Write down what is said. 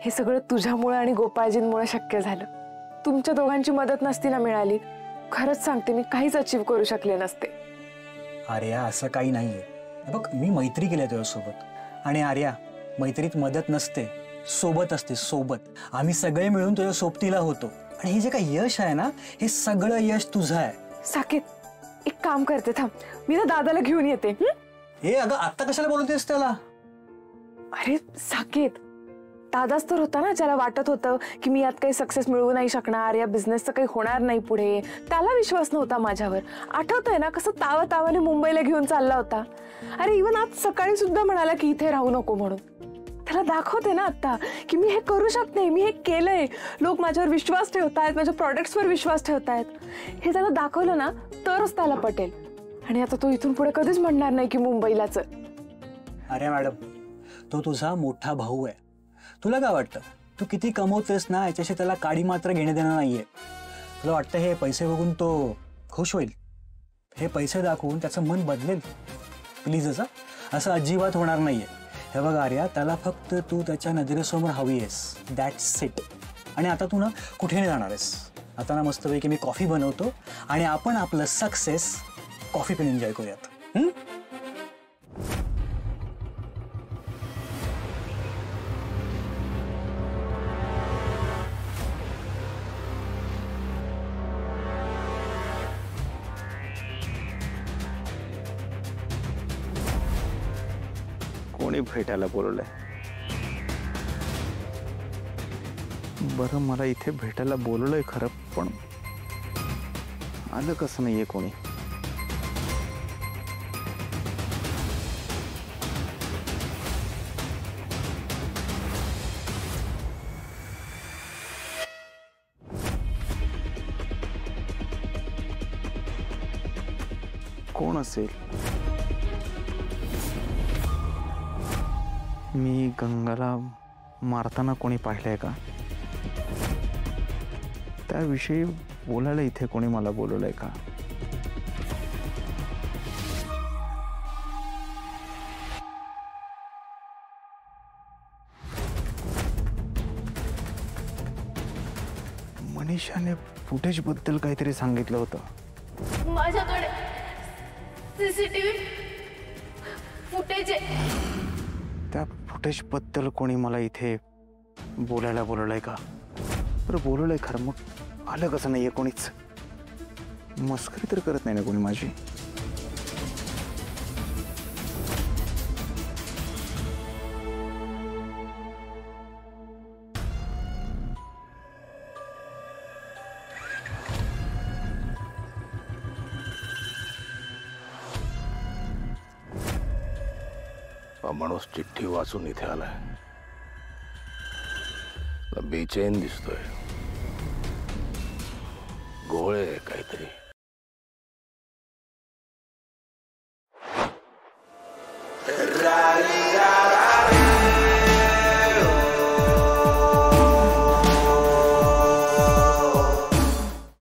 हे सगळं तुझ्यामुळे आणि गोपाळजींमुळे शक्य झालं. तुमच्या दोघांची मदत नसती ना मिळाली, खरंच सांगते मी काहीच अचीव करू शकले नसते. आर्या असं काही नाहीये. बघ मी मैत्री केली तुझ्यासोबत, आणि आर्या मैत्रीत मदत नसते, सोबत असते, सोबत. आम्ही सगळे मिळून तुझ्या सोबतीला होतो, आणि हे जे काही यश आहे ना, हे सगळं यश तुझं आहे. साकेत, एक काम करते, थांब, मी ना दादाला घेऊन येते. हे अगं आत्ता कशाला बोलतेस त्याला? अरे साकेत, दादाच तर होता ना ज्याला वाटत होतं की मी यात काही सक्सेस मिळवू नाही शकणार, या बिझनेसचं काही होणार नाही पुढे. त्याला विश्वास नव्हता माझ्यावर. आठवतंय ना कसं तावातावाने मुंबईला घेऊन चालला होता. अरे इवन आज सकाळी सुद्धा म्हणाला की इथे राहू नको म्हणून. त्याला दाखवते ना आता की मी हे करू शकते, मी हे केलंय, लोक माझ्यावर विश्वास ठेवतायत, माझ्या प्रॉडक्ट्सवर विश्वास ठेवतायत. हे त्याला दाखवलं ना तरच त्याला पटेल. आणि आता तो इथून पुढे कधीच म्हणणार नाही की मुंबईला चल. अरे मॅडम, तो तुझा मोठा भाऊ आहे. तुला काय वाटतं तू किती कमवतेस ना याच्याशी त्याला काडी मात्र घेणे देणं नाहीये. तुला वाटतं हे पैसे बघून तो खुश होईल? हे पैसे दाखवून त्याचं मन बदलेल? प्लीज असं अजिबात होणार नाहीये. हे बघ आर्या, त्याला फक्त तू त्याच्या नजरेसमोर हवी आहेस, दॅट्स इट. आणि आता तू ना कुठे नाही जाणार आहेस. आता ना मस्तपैकी मी कॉफी बनवतो आणि आपण आपलं सक्सेस कॉफी पिऊन एन्जॉय करूयात. कोणी भेटायला बोलवलंय? बरं, मला इथे भेटायला बोलवलंय खरं, पण आलं कसं नाहीये कोणी? कोण असेल? मी गंगाला मारताना कोणी पाहिलंय का? त्याविषयी बोलायला इथे कोणी मला बोलवलंय का? मनीषाने फुटेज बद्दल काहीतरी सांगितलं होतं. माझ्याकडे सीसीटीव्ही फुटेज आहे. त्या फुटेज बद्दल कोणी मला इथे बोलायला बोलवलंय का? बरं बोलवलंय खरं, मग आलं कसं नाहीये कोणीच? मस्करी तर करत नाही ना कोणी माझी? माणूस चिठ्ठी वाचून इथे आलाय. बेचैन दिसतोय. गोळे काहीतरी. रा रा